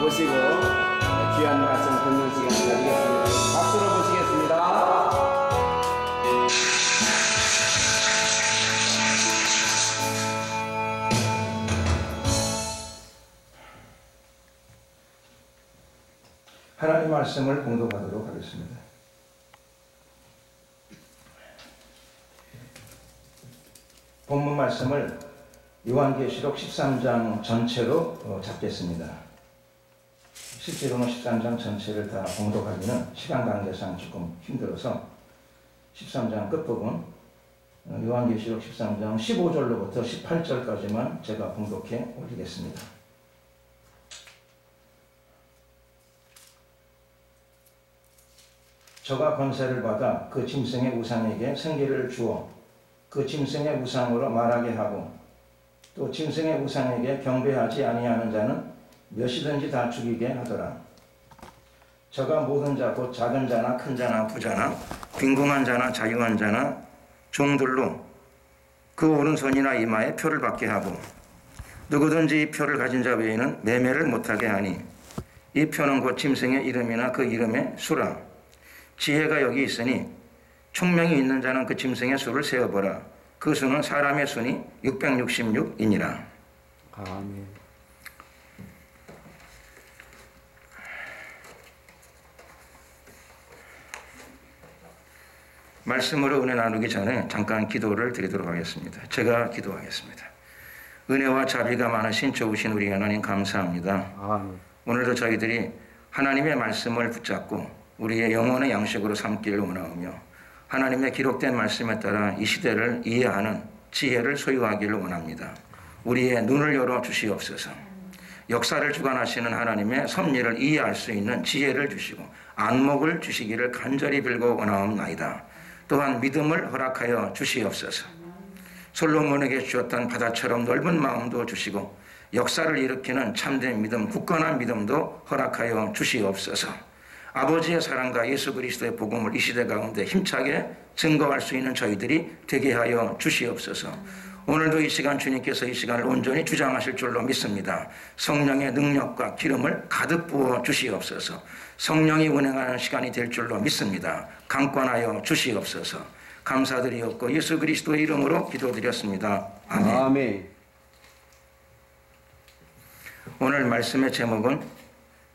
모시고 귀한 말씀 듣는 시간 가지겠습니다. 박수로 모시겠습니다. 하나님 말씀을 공독하도록 하겠습니다. 본문 말씀을 요한계시록 13장 전체로 잡겠습니다. 실제로는 13장 전체를 다 공독하기는 시간 관계상 조금 힘들어서 13장 끝부분 요한계시록 13장 15절로부터 18절까지만 제가 공독해 올리겠습니다. 저가 권세를 받아 그 짐승의 우상에게 생기를 주어 그 짐승의 우상으로 말하게 하고 또 짐승의 우상에게 경배하지 아니하는 자는 몇이든지 다 죽이게 하더라. 저가 모든 자 곧 작은 자나 큰 자나 부자나 빈궁한 자나 자유한 자나 종들로 그 오른손이나 이마에 표를 받게 하고 누구든지 이 표를 가진 자 외에는 매매를 못하게 하니 이 표는 곧 짐승의 이름이나 그 이름의 수라. 지혜가 여기 있으니 총명이 있는 자는 그 짐승의 수를 세어보라. 그 수는 사람의 수니 666이니라. 아멘. 말씀으로 은혜 나누기 전에 잠깐 기도를 드리도록 하겠습니다. 제가 기도하겠습니다. 은혜와 자비가 많으신 좋으신 우리 하나님 감사합니다. 아멘. 오늘도 저희들이 하나님의 말씀을 붙잡고 우리의 영혼의 양식으로 삼기를 원하오며 하나님의 기록된 말씀에 따라 이 시대를 이해하는 지혜를 소유하기를 원합니다. 우리의 눈을 열어 주시옵소서. 역사를 주관하시는 하나님의 섭리를 이해할 수 있는 지혜를 주시고 안목을 주시기를 간절히 빌고 원하옵나이다. 또한 믿음을 허락하여 주시옵소서. 솔로몬에게 주었던 바다처럼 넓은 마음도 주시고 역사를 일으키는 참된 믿음, 굳건한 믿음도 허락하여 주시옵소서. 아버지의 사랑과 예수 그리스도의 복음을 이 시대 가운데 힘차게 증거할 수 있는 저희들이 되게 하여 주시옵소서. 오늘도 이 시간 주님께서 이 시간을 온전히 주장하실 줄로 믿습니다. 성령의 능력과 기름을 가득 부어 주시옵소서. 성령이 운행하는 시간이 될 줄로 믿습니다. 강권하여 주시옵소서. 감사드리옵고 예수 그리스도의 이름으로 기도드렸습니다. 아멘. 아멘. 오늘 말씀의 제목은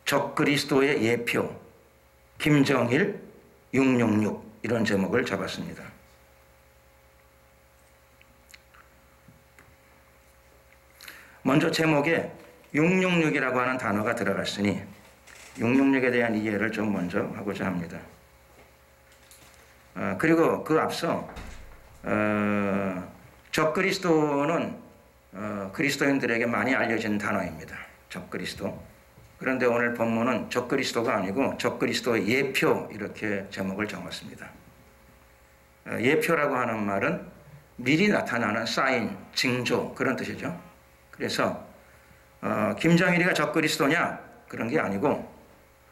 적그리스도의 예표 김정일 666 이런 제목을 잡았습니다. 먼저 제목에 666이라고 하는 단어가 들어갔으니 666에 대한 이해를 좀 먼저 하고자 합니다. 그리고 그 앞서 적그리스도는 그리스도인들에게 많이 알려진 단어입니다. 적그리스도. 그런데 오늘 본문은 적그리스도가 아니고 적그리스도의 예표 이렇게 제목을 정했습니다. 예표라고 하는 말은 미리 나타나는 사인, 징조 그런 뜻이죠. 그래서 김정일이가 적그리스도냐 그런 게 아니고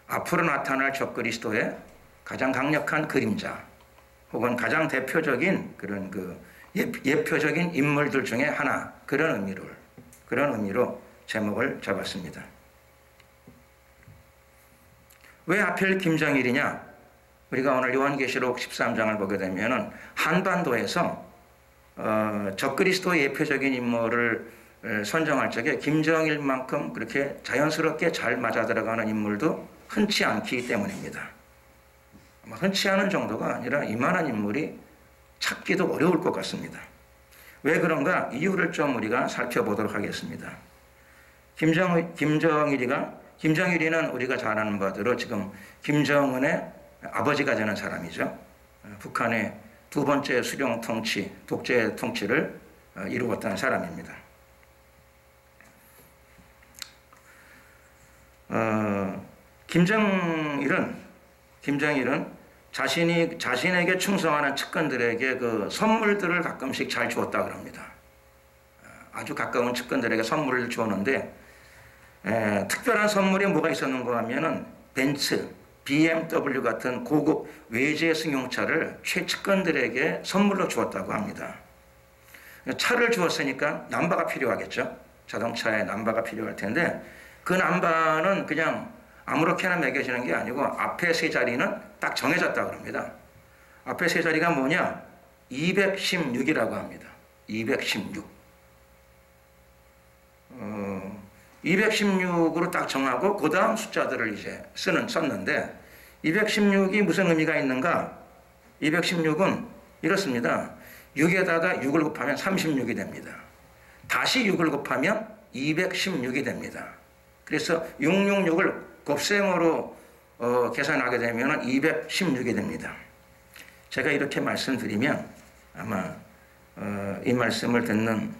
앞으로 나타날 적그리스도의 가장 강력한 그림자 혹은 가장 대표적인 그런 그 예표적인 인물들 중에 하나 그런 의미로 제목을 잡았습니다. 왜 하필 김정일이냐? 우리가 오늘 요한계시록 13장을 보게 되면은 한반도에서 적그리스도의 예표적인 인물을 선정할 적에 김정일만큼 그렇게 자연스럽게 잘 맞아들어가는 인물도 흔치 않기 때문입니다. 흔치 않은 정도가 아니라 이만한 인물이 찾기도 어려울 것 같습니다. 왜 그런가? 이유를 좀 우리가 살펴보도록 하겠습니다. 김정일이는 우리가 잘 아는 바대로 지금 김정은의 아버지가 되는 사람이죠. 북한의 두 번째 수령 통치, 독재 통치를 이루었던 사람입니다. 김정일은 자신에게 충성하는 측근들에게 그 선물들을 가끔씩 잘 주었다 그럽니다. 아주 가까운 측근들에게 선물을 주었는데 특별한 선물이 뭐가 있었는가 하면은 벤츠, BMW 같은 고급 외제 승용차를 최측근들에게 선물로 주었다고 합니다. 차를 주었으니까 남바가 필요하겠죠. 자동차에 남바가 필요할 텐데 그 남반은 그냥 아무렇게나 매겨지는 게 아니고 앞에 세 자리는 딱 정해졌다고 합니다. 앞에 세 자리가 뭐냐? 216이라고 합니다. 216. 216으로 딱 정하고 그 다음 숫자들을 이제 썼는데 216이 무슨 의미가 있는가? 216은 이렇습니다. 6에다가 6을 곱하면 36이 됩니다. 다시 6을 곱하면 216이 됩니다. 그래서 666을 곱셈으로 계산하게 되면 216이 됩니다. 제가 이렇게 말씀드리면 아마 이 말씀을 듣는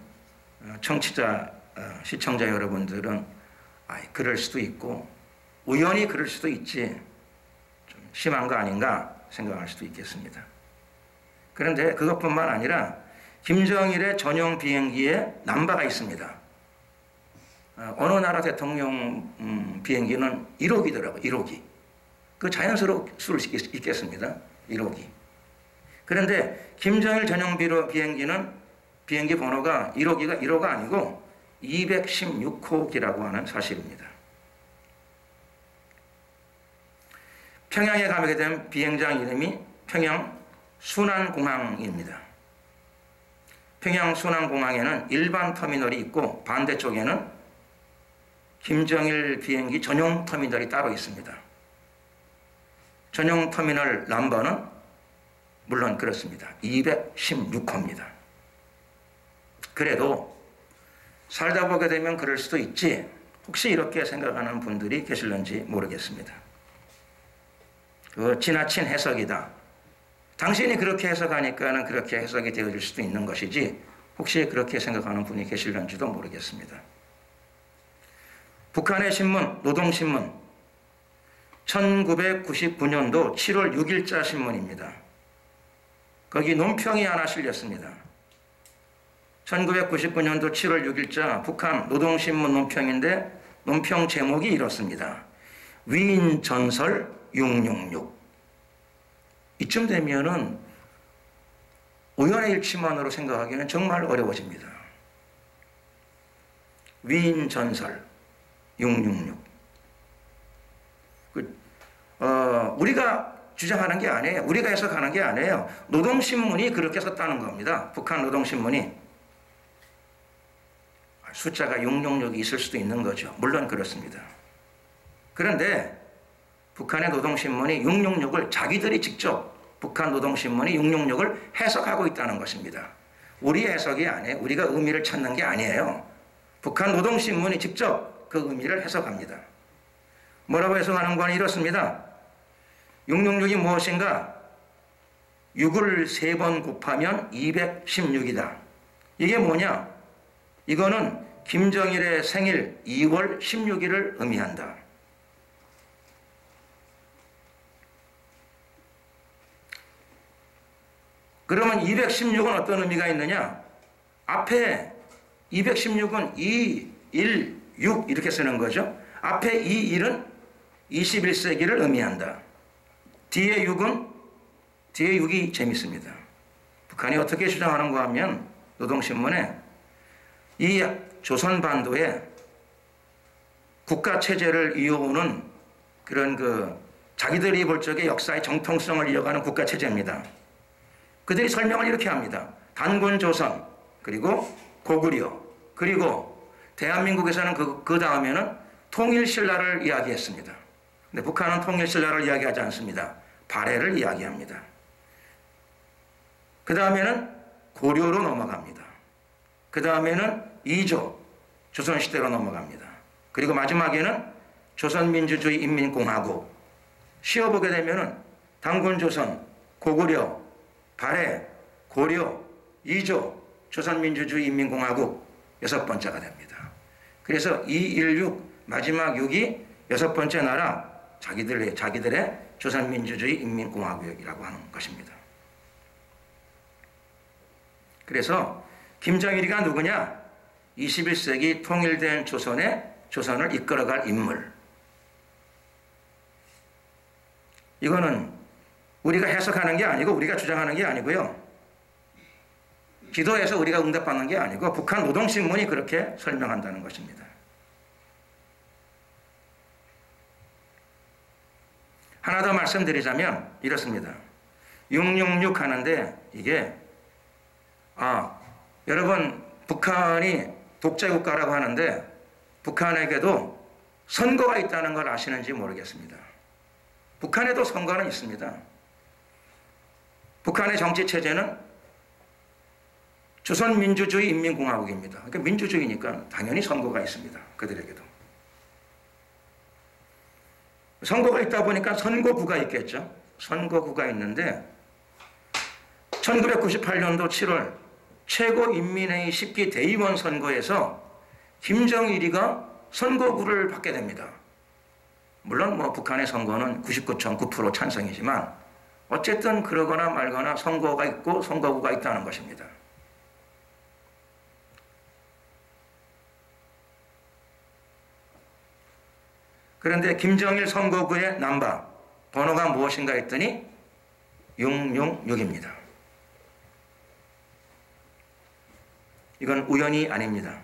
청취자, 시청자 여러분들은 그럴 수도 있고 우연히 그럴 수도 있지 좀 심한 거 아닌가 생각할 수도 있겠습니다. 그런데 그것뿐만 아니라 김정일의 전용 비행기에 남바가 있습니다. 어느 나라 대통령 비행기는 1호기더라고요. 1호기. 그 자연스러울 수 있겠습니다. 1호기. 그런데 김정일 전용 비행기는 비행기 번호가 1호기가 1호가 아니고 216호기라고 하는 사실입니다. 평양에 가게 된 비행장 이름이 평양 순안공항입니다. 평양 순안공항에는 일반 터미널이 있고 반대쪽에는 김정일 비행기 전용 터미널이 따로 있습니다. 전용 터미널 넘버는 물론 그렇습니다. 216호입니다. 그래도 살다 보게 되면 그럴 수도 있지 혹시 이렇게 생각하는 분들이 계실런지 모르겠습니다. 그 지나친 해석이다. 당신이 그렇게 해석하니까는 그렇게 해석이 되어질 수도 있는 것이지 혹시 그렇게 생각하는 분이 계실런지도 모르겠습니다. 북한의 신문, 노동신문 1999년도 7월 6일자 신문입니다. 거기 논평이 하나 실렸습니다. 1999년도 7월 6일자 북한 노동신문 논평인데 논평 제목이 이렇습니다. 위인 전설 666. 이쯤 되면은 우연의 일치만으로 생각하기는 정말 어려워집니다. 위인 전설 666. 우리가 주장하는 게 아니에요. 우리가 해석하는 게 아니에요. 노동신문이 그렇게 썼다는 겁니다. 북한 노동신문이. 숫자가 666이 있을 수도 있는 거죠. 물론 그렇습니다. 그런데 북한의 노동신문이 666을 자기들이 직접 북한 노동신문이 666을 해석하고 있다는 것입니다. 우리의 해석이 아니에요. 우리가 의미를 찾는 게 아니에요. 북한 노동신문이 직접 그 의미를 해석합니다. 뭐라고 해석하는 건 이렇습니다. 666이 무엇인가? 6을 3번 곱하면 216이다. 이게 뭐냐? 이거는 김정일의 생일 2월 16일을 의미한다. 그러면 216은 어떤 의미가 있느냐? 앞에 216은 2, 1, 6 이렇게 쓰는 거죠. 앞에 2, 1은 21세기를 의미한다. 뒤에 6이 재밌습니다. 북한이 어떻게 주장하는가 하면 노동신문에 이 조선반도에 국가체제를 이어오는 그런 자기들이 볼 적에 역사의 정통성을 이어가는 국가체제입니다. 그들이 설명을 이렇게 합니다. 단군조선, 그리고 고구려, 그리고 대한민국에서는 그 다음에는 통일신라를 이야기했습니다. 근데 북한은 통일신라를 이야기하지 않습니다. 발해를 이야기합니다. 그 다음에는 고려로 넘어갑니다. 그 다음에는 이조, 조선시대로 넘어갑니다. 그리고 마지막에는 조선민주주의 인민공화국. 쉬어보게 되면은 단군조선, 고구려, 발해, 고려, 이조, 조선민주주의 인민공화국 6번째가 됩니다. 그래서 216 마지막 6이 6번째 나라 자기들의 조선민주주의 인민공화국이라고 하는 것입니다. 그래서 김정일이가 누구냐? 21세기 통일된 조선을 이끌어갈 인물. 이거는 우리가 해석하는 게 아니고 우리가 주장하는 게 아니고요. 기도해서 우리가 응답받는 게 아니고 북한 노동신문이 그렇게 설명한다는 것입니다. 하나 더 말씀드리자면 이렇습니다. 666 하는데 이게 여러분 북한이 독재국가라고 하는데 북한에게도 선거가 있다는 걸 아시는지 모르겠습니다. 북한에도 선거는 있습니다. 북한의 정치체제는 조선민주주의 인민공화국입니다. 그러니까 민주주의니까 당연히 선거가 있습니다. 그들에게도. 선거가 있다 보니까 선거구가 있겠죠. 선거구가 있는데 1998년도 7월 최고인민회의 10기 대의원 선거에서 김정일이가 선거구를 받게 됩니다. 물론 북한의 선거는 99.9% 찬성이지만 어쨌든 그러거나 말거나 선거가 있고 선거구가 있다는 것입니다. 그런데 김정일 선거구의 넘버 번호가 무엇인가 했더니 666입니다. 이건 우연이 아닙니다.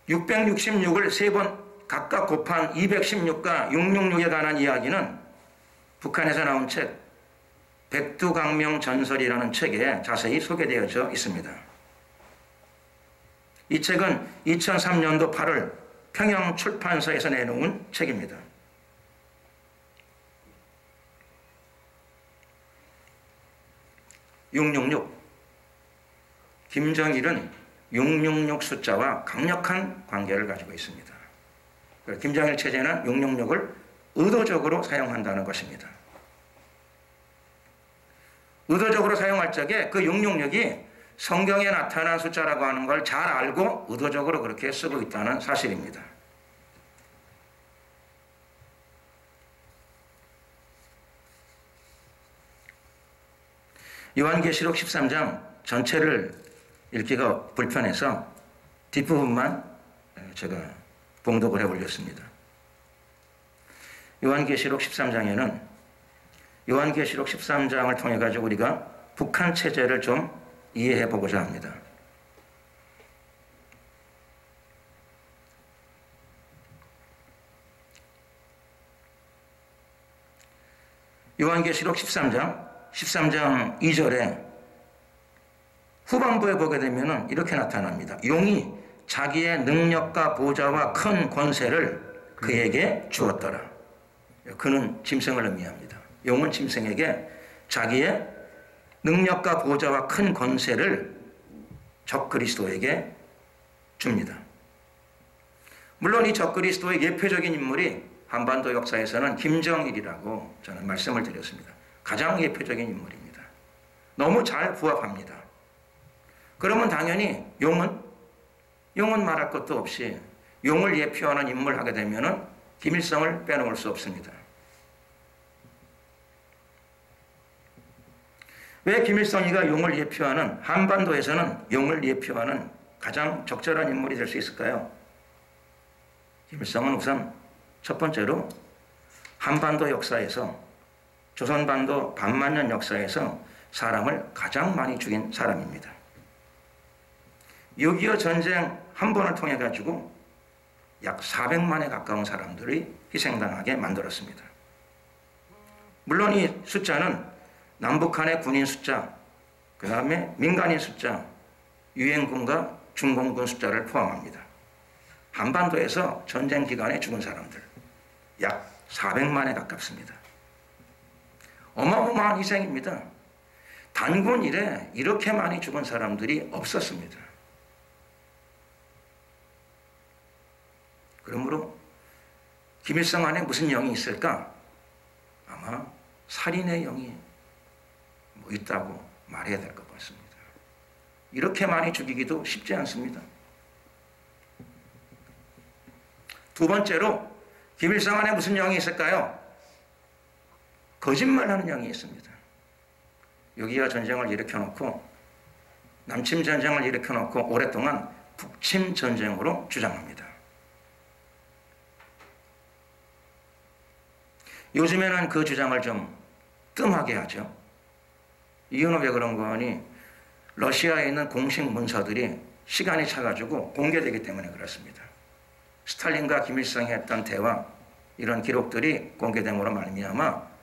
(666을) 세 번 각각 곱한 216과 666에 관한 이야기는 북한에서 나온 책 백두강명 전설이라는 책에 자세히 소개되어져 있습니다. 이 책은 2003년도 8월 평양 출판사에서 내놓은 책입니다. (666) 김정일은 666 숫자와 강력한 관계를 가지고 있습니다. 김정일 체제는 666을 의도적으로 사용한다는 것입니다. 의도적으로 사용할 적에 그 666이 성경에 나타난 숫자라고 하는 걸 잘 알고 의도적으로 그렇게 쓰고 있다는 사실입니다. 요한계시록 13장 전체를 읽기가 불편해서 뒷부분만 제가 봉독을 해올렸습니다. 요한계시록 13장에는 요한계시록 13장을 통해 가지고 우리가 북한 체제를 좀 이해해 보고자 합니다. 요한계시록 13장 2절에 후반부에 보게 되면 이렇게 나타납니다. 용이 자기의 능력과 보좌와 큰 권세를 그에게 주었더라. 그는 짐승을 의미합니다. 용은 짐승에게 자기의 능력과 보좌와 큰 권세를 적그리스도에게 줍니다. 물론 이 적그리스도의 예표적인 인물이 한반도 역사에서는 김정일이라고 저는 말씀을 드렸습니다. 가장 예표적인 인물입니다. 너무 잘 부합합니다. 그러면 당연히 용은 말할 것도 없이 용을 예표하는 인물을 하게 되면 김일성을 빼놓을 수 없습니다. 왜 김일성이가 용을 예표하는, 한반도에서는 용을 예표하는 가장 적절한 인물이 될 수 있을까요? 김일성은 우선 첫 번째로 한반도 역사에서, 조선반도 반만년 역사에서 사람을 가장 많이 죽인 사람입니다. 6.25 전쟁 한 번을 통해 가지고 약 400만에 가까운 사람들이 희생당하게 만들었습니다. 물론 이 숫자는 남북한의 군인 숫자, 그 다음에 민간인 숫자, 유엔군과 중공군 숫자를 포함합니다. 한반도에서 전쟁 기간에 죽은 사람들 약 400만에 가깝습니다. 어마어마한 희생입니다. 단군 이래 이렇게 많이 죽은 사람들이 없었습니다. 그러므로 김일성 안에 무슨 영이 있을까? 아마 살인의 영이 있다고 말해야 될 것 같습니다. 이렇게 많이 죽이기도 쉽지 않습니다. 두 번째로 김일성 안에 무슨 영이 있을까요? 거짓말하는 영이 있습니다. 6.25 전쟁을 일으켜놓고 남침 전쟁을 일으켜놓고 오랫동안 북침 전쟁으로 주장합니다. 요즘에는 그 주장을 좀 뜸하게 하죠. 이유는 왜 그런 거니? 러시아에 있는 공식 문서들이 시간이 차가지고 공개되기 때문에 그렇습니다. 스탈린과 김일성이 했던 대화, 이런 기록들이 공개됨으로 말미암아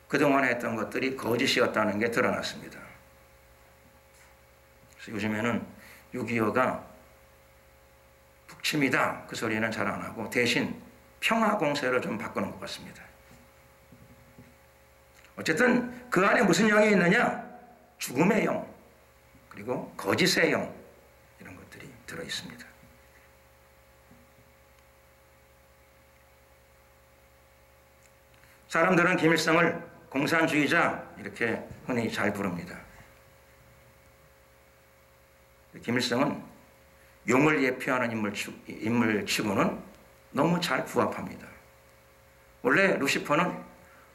그동안 했던 것들이 거짓이었다는 게 드러났습니다. 그래서 요즘에는 6.25가 북침이다 그 소리는 잘 안 하고 대신 평화공세로 좀 바꾸는 것 같습니다. 어쨌든 그 안에 무슨 영이 있느냐? 죽음의 영, 그리고 거짓의 영, 이런 것들이 들어있습니다. 사람들은 김일성을 공산주의자 이렇게 흔히 잘 부릅니다. 김일성은 용을 예표하는 인물치고는 너무 잘 부합합니다. 원래 루시퍼는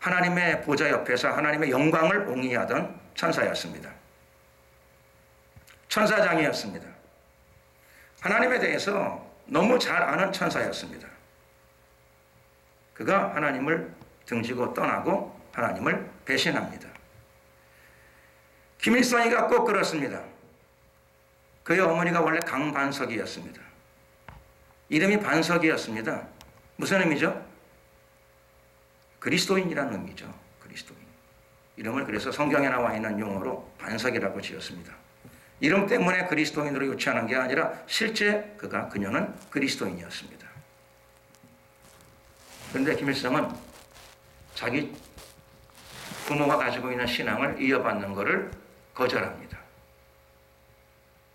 하나님의 보좌 옆에서 하나님의 영광을 옹이하던 천사였습니다. 천사장이었습니다. 하나님에 대해서 너무 잘 아는 천사였습니다. 그가 하나님을 등지고 떠나고 하나님을 배신합니다. 김일성이가 꼭 그렇습니다. 그의 어머니가 원래 강반석이었습니다. 이름이 반석이었습니다. 무슨 의미죠? 그리스도인이라는 의미죠. 그리스도인. 이름을 그래서 성경에 나와 있는 용어로 반석이라고 지었습니다. 이름 때문에 그리스도인으로 유치하는 게 아니라 실제 그녀는 그리스도인이었습니다. 그런데 김일성은 자기 부모가 가지고 있는 신앙을 이어받는 것을 거절합니다.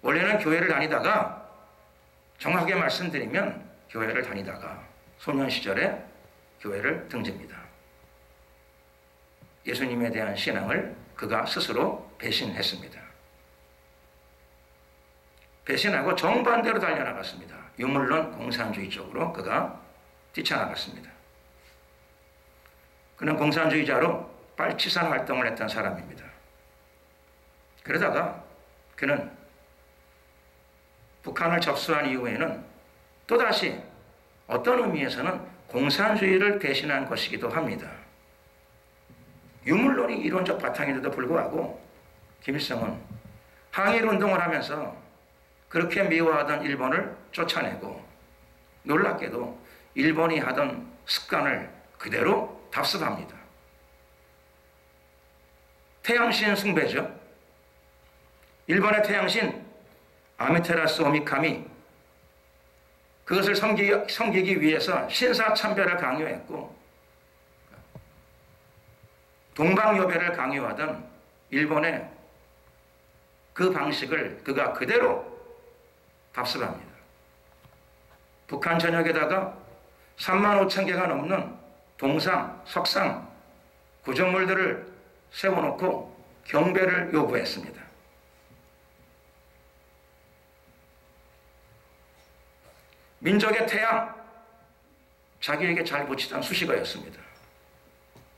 원래는 교회를 다니다가, 정확하게 말씀드리면 교회를 다니다가 소년 시절에 교회를 등집니다. 예수님에 대한 신앙을 그가 스스로 배신했습니다. 배신하고 정반대로 달려나갔습니다. 유물론 공산주의 쪽으로 그가 뛰쳐나갔습니다. 그는 공산주의자로 빨치산 활동을 했던 사람입니다. 그러다가 그는 북한을 접수한 이후에는 또다시 어떤 의미에서는 공산주의를 배신한 것이기도 합니다. 유물론이 이론적 바탕인데도 불구하고 김일성은 항일운동을 하면서 그렇게 미워하던 일본을 쫓아내고, 놀랍게도 일본이 하던 습관을 그대로 답습합니다. 태양신 숭배죠. 일본의 태양신 아미테라스 오미카미, 그것을 섬기기 위해서 신사참배를 강요했고 동방요배를 강요하던 일본의 그 방식을 그가 그대로 답습합니다. 북한 전역에다가 3만 5천 개가 넘는 동상, 석상, 구조물들을 세워놓고 경배를 요구했습니다. 민족의 태양, 자기에게 잘 붙이던 수식어였습니다.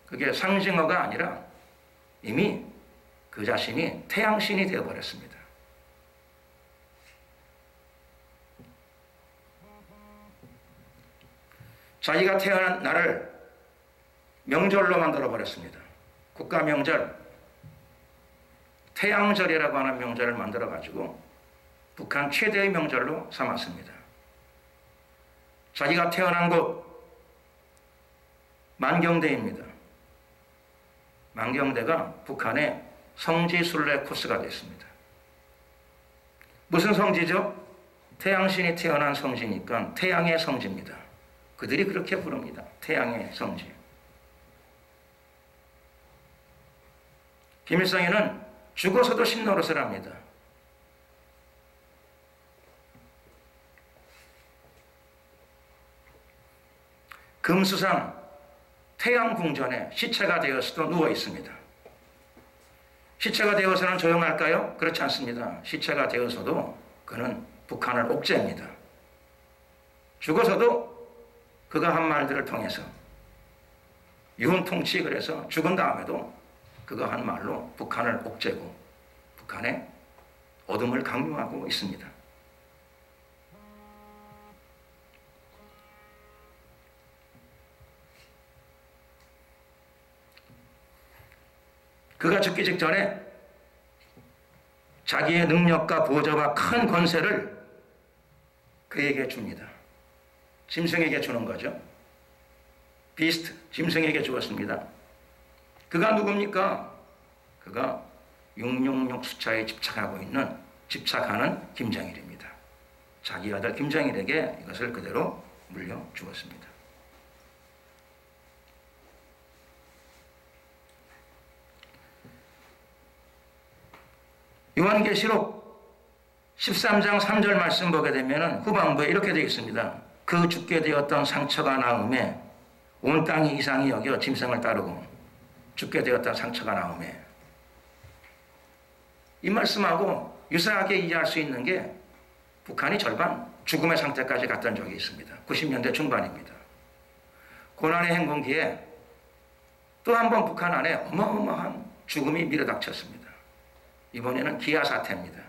그게 상징어가 아니라 이미 그 자신이 태양신이 되어버렸습니다. 자기가 태어난 날을 명절로 만들어버렸습니다. 국가명절, 태양절이라고 하는 명절을 만들어가지고 북한 최대의 명절로 삼았습니다. 자기가 태어난 곳 만경대입니다. 만경대가 북한의 성지 순례 코스가 됐습니다. 무슨 성지죠? 태양신이 태어난 성지니까 태양의 성지입니다. 그들이 그렇게 부릅니다. 태양의 성지. 김일성이는 죽어서도 신노릇을 합니다. 금수상 태양궁전에 시체가 되어서도 누워 있습니다. 시체가 되어서는 조용할까요? 그렇지 않습니다. 시체가 되어서도 그는 북한을 옥죄입니다. 죽어서도 그가 한 말들을 통해서 윤통치, 그래서 죽은 다음에도 그가 한 말로 북한을 옥죄고 북한의 어둠을 강요하고 있습니다. 그가 죽기 직전에 자기의 능력과 보좌와 큰 권세를 그에게 줍니다. 짐승에게 주는 거죠. 비스트, 짐승에게 주었습니다. 그가 누굽니까? 그가 666 숫자에 집착하는 김정일입니다. 자기 아들 김정일에게 이것을 그대로 물려주었습니다. 요한계시록 13장 3절 말씀 보게 되면 후반부에 이렇게 되어 있습니다. 그 죽게 되었던 상처가 나음에 온 땅이 이상히 여겨 짐승을 따르고 죽게 되었던 상처가 나음에 이 말씀하고 유사하게 이해할 수 있는 게 북한이 절반 죽음의 상태까지 갔던 적이 있습니다. 90년대 중반입니다. 고난의 행군기에 또 한 번 북한 안에 어마어마한 죽음이 밀어닥쳤습니다. 이번에는 기아 사태입니다.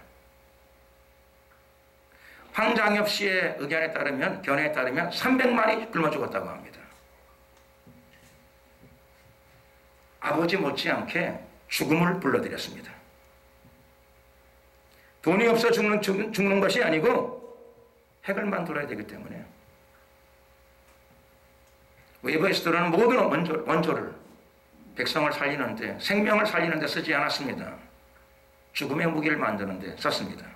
황장엽 씨의 의견에 따르면, 견해에 따르면 300만이 굶어 죽었다고 합니다. 아버지 못지않게 죽음을 불러들였습니다. 돈이 없어 죽는 것이 아니고 핵을 만들어야 되기 때문에 외부에서 들어오는 모든 원조를 백성을 살리는데, 생명을 살리는데 쓰지 않았습니다. 죽음의 무기를 만드는데 썼습니다.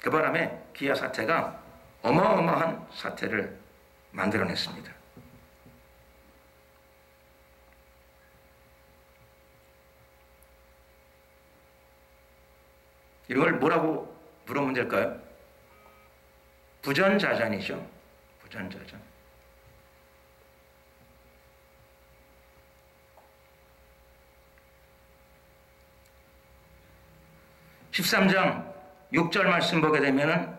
그 바람에 기아 사태가 어마어마한 사태를 만들어냈습니다. 이걸 뭐라고 물으면 될까요? 부전자전이죠. 부전자전. 13장 6절 말씀 보게 되면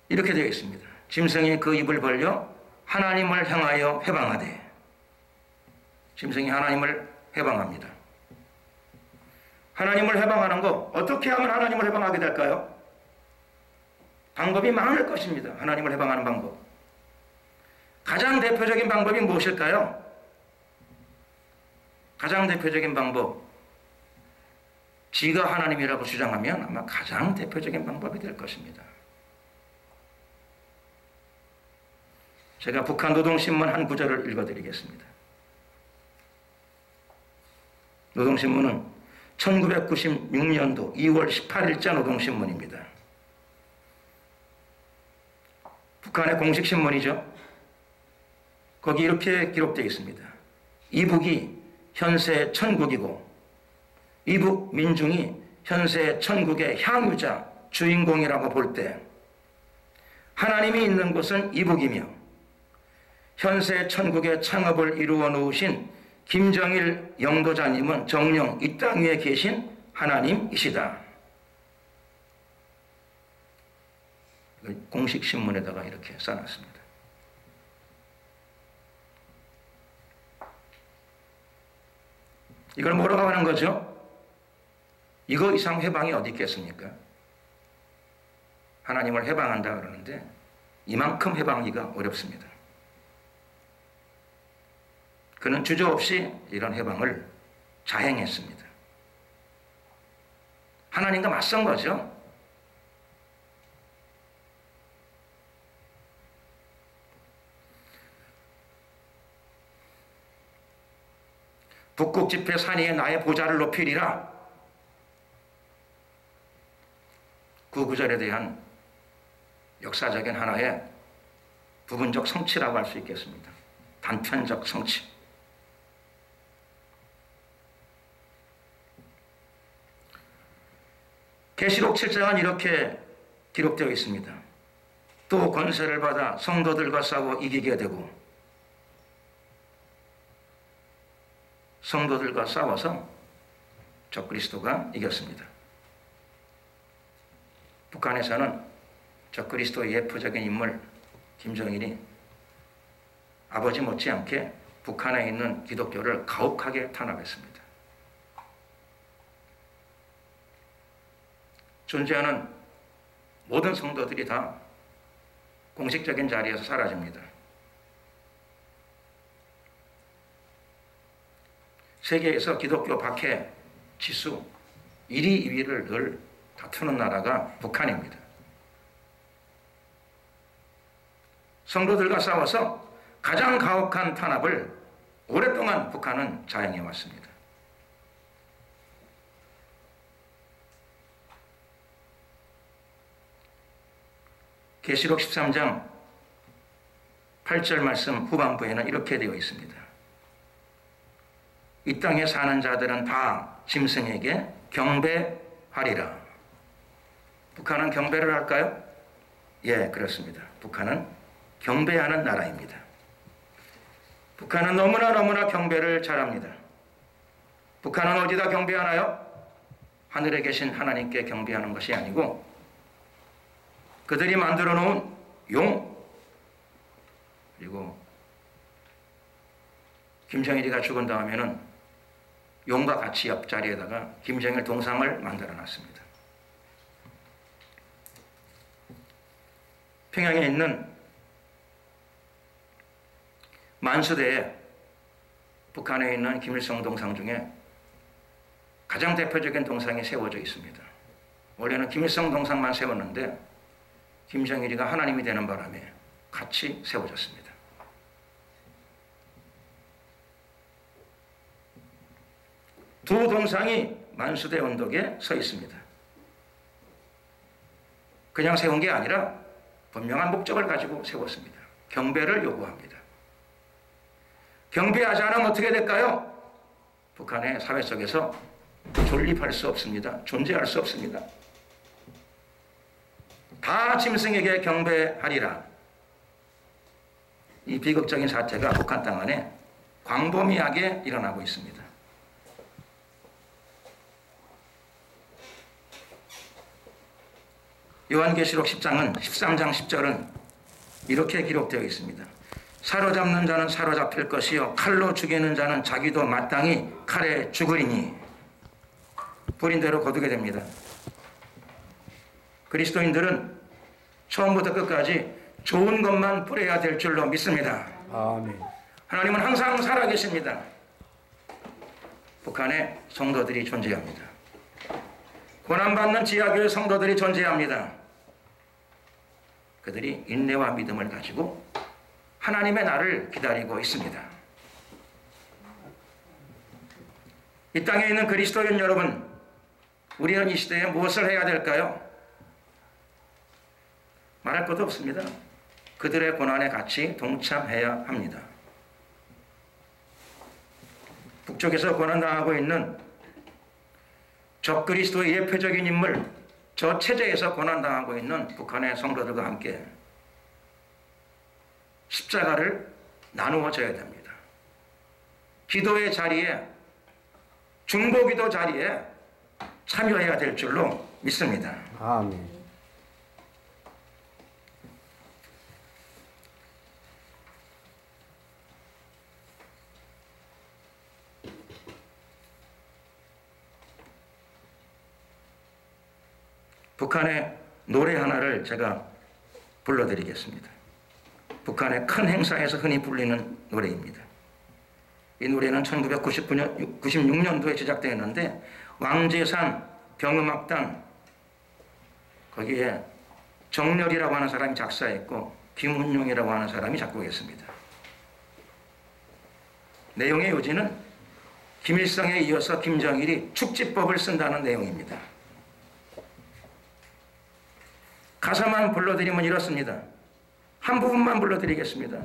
이렇게 되어 있습니다. 짐승이 그 입을 벌려 하나님을 향하여 회방하되. 짐승이 하나님을 회방합니다. 하나님을 회방하는 거, 어떻게 하면 하나님을 회방하게 될까요? 방법이 많을 것입니다. 하나님을 회방하는 방법. 가장 대표적인 방법이 무엇일까요? 가장 대표적인 방법. 지가 하나님이라고 주장하면 아마 가장 대표적인 방법이 될 것입니다. 제가 북한 노동신문 한 구절을 읽어드리겠습니다. 노동신문은 1996년도 2월 18일자 노동신문입니다. 북한의 공식 신문이죠. 거기 이렇게 기록되어 있습니다. 이북이 현세 천국이고 이북 민중이 현세 천국의 향유자, 주인공이라고 볼 때 하나님이 있는 곳은 이북이며 현세 천국의 창업을 이루어 놓으신 김정일 영도자님은 정령 이 땅 위에 계신 하나님이시다. 공식 신문에다가 이렇게 써놨습니다. 이걸 뭐라고 하는 거죠? 이거 이상 회방이 어디 있겠습니까? 하나님을 회방한다 그러는데 이만큼 회방하기가 어렵습니다. 그는 주저없이 이런 회방을 자행했습니다. 하나님과 맞선 거죠. 북극 집회 산 위에 나의 보좌를 높이리라. 그 구절에 대한 역사적인 하나의 부분적 성취라고 할 수 있겠습니다. 단편적 성취. 계시록 7장은 이렇게 기록되어 있습니다. 또 권세를 받아 성도들과 싸워 이기게 되고 성도들과 싸워서 적그리스도가 이겼습니다. 북한에서는 적그리스도의 예표적인 인물 김정일이 아버지 못지않게 북한에 있는 기독교를 가혹하게 탄압했습니다. 존재하는 모든 성도들이 다 공식적인 자리에서 사라집니다. 세계에서 기독교 박해 지수 1위, 2위를 늘 다투는 나라가 북한입니다. 성도들과 싸워서 가장 가혹한 탄압을 오랫동안 북한은 자행해 왔습니다. 계시록 13장 8절 말씀 후반부에는 이렇게 되어 있습니다. 이 땅에 사는 자들은 다 짐승에게 경배하리라. 북한은 경배를 할까요? 예, 그렇습니다. 북한은 경배하는 나라입니다. 북한은 너무나 경배를 잘합니다. 북한은 어디다 경배하나요? 하늘에 계신 하나님께 경배하는 것이 아니고 그들이 만들어 놓은 용, 그리고 김정일이가 죽은 다음에는 용과 같이 옆자리에다가 김정일 동상을 만들어 놨습니다. 평양에 있는 만수대에 북한에 있는 김일성 동상 중에 가장 대표적인 동상이 세워져 있습니다. 원래는 김일성 동상만 세웠는데 김정일이가 하나님이 되는 바람에 같이 세워졌습니다. 두 동상이 만수대 언덕에 서 있습니다. 그냥 세운 게 아니라 분명한 목적을 가지고 세웠습니다. 경배를 요구합니다. 경배하지 않으면 어떻게 될까요? 북한의 사회 속에서 존립할 수 없습니다. 존재할 수 없습니다. 다 짐승에게 경배하리라. 이 비극적인 사태가 북한 땅 안에 광범위하게 일어나고 있습니다. 요한계시록 10장은 13장 10절은 이렇게 기록되어 있습니다. 사로잡는 자는 사로잡힐 것이요 칼로 죽이는 자는 자기도 마땅히 칼에 죽으리니 버린 대로 거두게 됩니다. 그리스도인들은 처음부터 끝까지 좋은 것만 뿌려야 될 줄로 믿습니다. 아멘. 하나님은 항상 살아계십니다. 북한에 성도들이 존재합니다. 고난받는 지하교회 성도들이 존재합니다. 그들이 인내와 믿음을 가지고 하나님의 날을 기다리고 있습니다. 이 땅에 있는 그리스도인 여러분, 우리는 이 시대에 무엇을 해야 될까요? 말할 것도 없습니다. 그들의 고난에 같이 동참해야 합니다. 북쪽에서 고난당하고 있는 적그리스도의 예표적인 인물, 저 체제에서 고난당하고 있는 북한의 성도들과 함께 십자가를 나누어져야 됩니다. 기도의 자리에, 중보기도 자리에 참여해야 될 줄로 믿습니다. 아멘. 북한의 노래 하나를 제가 불러드리겠습니다. 북한의 큰 행사에서 흔히 불리는 노래입니다. 이 노래는 1996년도에 제작되었는데 왕재산 경음악단 거기에 정렬이라고 하는 사람이 작사했고 김훈용이라고 하는 사람이 작곡했습니다. 내용의 요지는 김일성에 이어서 김정일이 축지법을 쓴다는 내용입니다. 가사만 불러드리면 이렇습니다. 한 부분만 불러드리겠습니다.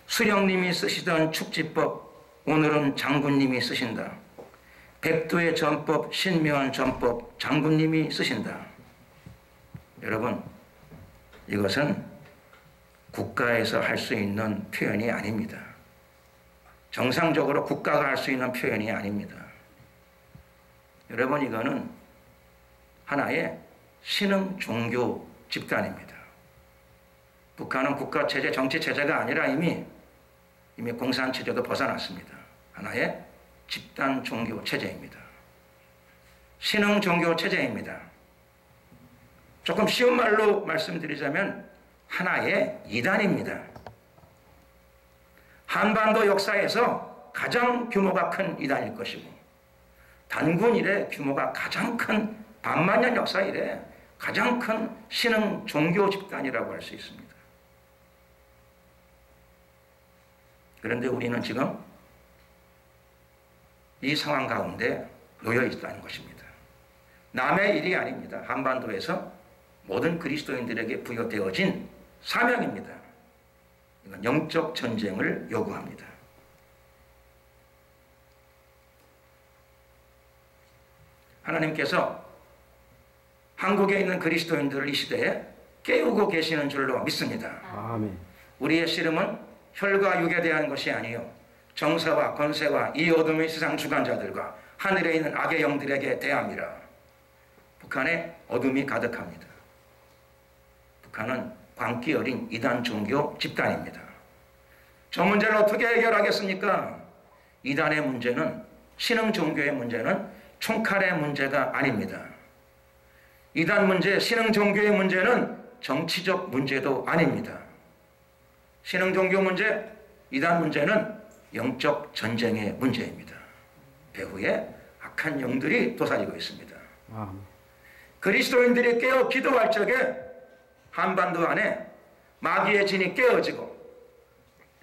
수령님이 쓰시던 축지법 오늘은 장군님이 쓰신다. 백두의 전법 신묘한 전법 장군님이 쓰신다. 여러분, 이것은 국가에서 할 수 있는 표현이 아닙니다. 정상적으로 국가가 할 수 있는 표현이 아닙니다. 여러분, 이거는 하나의 신흥 종교 집단입니다. 북한은 국가체제, 정치체제가 아니라 이미 공산체제도 벗어났습니다. 하나의 집단 종교 체제입니다. 신흥 종교 체제입니다. 조금 쉬운 말로 말씀드리자면 하나의 이단입니다. 한반도 역사에서 가장 규모가 큰 이단일 것이고 단군 이래 규모가 가장 큰 반만년 역사 이래 가장 큰 신흥 종교 집단이라고 할 수 있습니다. 그런데 우리는 지금 이 상황 가운데 놓여 있다는 것입니다. 남의 일이 아닙니다. 한반도에서 모든 그리스도인들에게 부여되어진 사명입니다. 이건 영적 전쟁을 요구합니다. 하나님께서 한국에 있는 그리스도인들을 이 시대에 깨우고 계시는 줄로 믿습니다. 아멘. 우리의 씨름은 혈과 육에 대한 것이 아니요 정사와 권세와 이 어둠의 세상 주관자들과 하늘에 있는 악의 영들에게 대함이라. 북한에 어둠이 가득합니다. 북한은 광기 어린 이단 종교 집단입니다. 저 문제를 어떻게 해결하겠습니까? 이단의 문제는, 신흥 종교의 문제는 총칼의 문제가 아닙니다. 이단 문제, 신흥 종교의 문제는 정치적 문제도 아닙니다. 신흥 종교 문제, 이단 문제는 영적 전쟁의 문제입니다. 배후에 악한 영들이 도사리고 있습니다. 그리스도인들이 깨어 기도할 적에 한반도 안에 마귀의 진이 깨어지고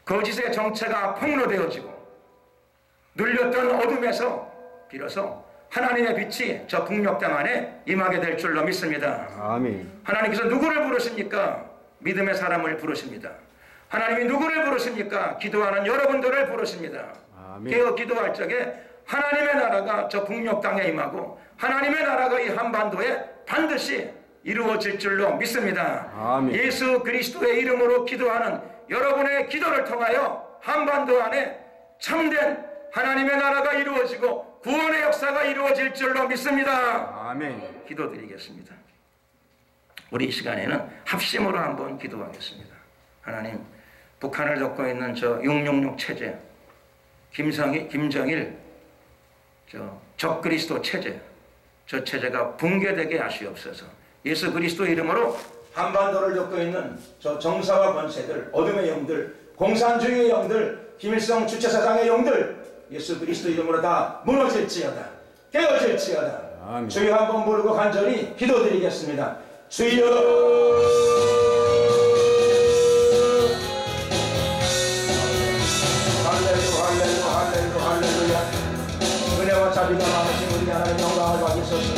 거짓의 정체가 폭로되어지고 눌렸던 어둠에서 비로소 하나님의 빛이 저 북녘 땅 안에 임하게 될 줄로 믿습니다. 아멘. 하나님께서 누구를 부르십니까? 믿음의 사람을 부르십니다. 하나님이 누구를 부르십니까? 기도하는 여러분들을 부르십니다. 아멘. 깨어 기도할 적에 하나님의 나라가 저 북녘 땅에 임하고 하나님의 나라가 이 한반도에 반드시 이루어질 줄로 믿습니다. 아멘. 예수 그리스도의 이름으로 기도하는 여러분의 기도를 통하여 한반도 안에 참된 하나님의 나라가 이루어지고 구원의 역사가 이루어질 줄로 믿습니다. 아멘. 기도드리겠습니다. 우리 이 시간에는 합심으로 한번 기도하겠습니다. 하나님, 북한을 겪고 있는 저 666 체제, 김정일 적그리스도 체제, 저 체제가 붕괴되게 하시옵소서. 예수 그리스도 이름으로 한반도를 겪고 있는 저 정사와 권세들, 어둠의 영들, 공산주의의 영들, 김일성 주체사상의 영들, 예수 그리스도 이름으로 다 무너질지어다, 깨어질지어다. 아멘. 주여 한번 부르고 간절히 기도드리겠습니다. 주여, 할렐루야. 은혜와 자비가 많으신 우리 하나님 영광을 받으소서.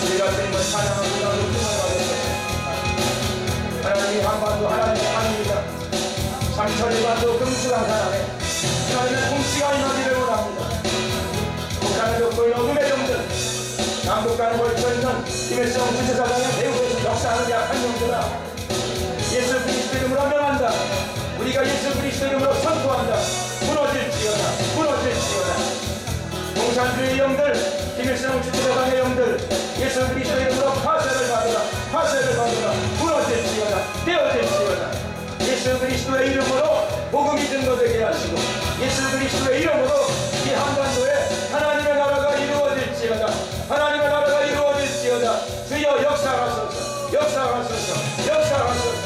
우리가 드림을 찬양하고 높임을 받으소서. 하나님이 한반도 하나님의 하나님이다. 상처리반도 금수강산 안에 하나님의 통치가 임하기를 원합니다. 북한을 겪고 있는 어둠의 영들, 남북간에 걸쳐있는 김일성 주체사상의 배후에서 역사하는 약한 영들아, 예수 그리스도 이름으로 명한다. 우리가 예수 그리스도 이름으로 선포한다. 무너질지어다, 무너질지어다. 공산주의 영들, 김일성 주체사상의 영들, 예수 그리스도 이름으로 파쇄를 받으라, 파쇄를 받으라. 무너질지어다, 깨어질지어다. 예수 그리스도의 이름으로 복음이 증거되게 하시고 예수 그리스도의 이름으로 이 한반도에 하나님의 나라가 이루어질지어다, 하나님의 나라가 이루어질지어다. 주여 역사하소서, 역사하소서, 역사하소서.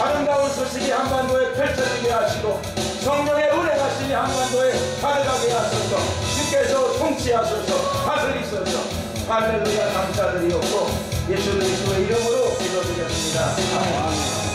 아름다운 소식이 한반도에 펼쳐지게 하시고 성령의 은혜가심이 한반도에 가득하게 하소서. 주께서 통치하소서, 다스리소서. 할렐루야. 감사드리옵고 예수 그리스도의 이름으로 기도드렸습니다. 아멘.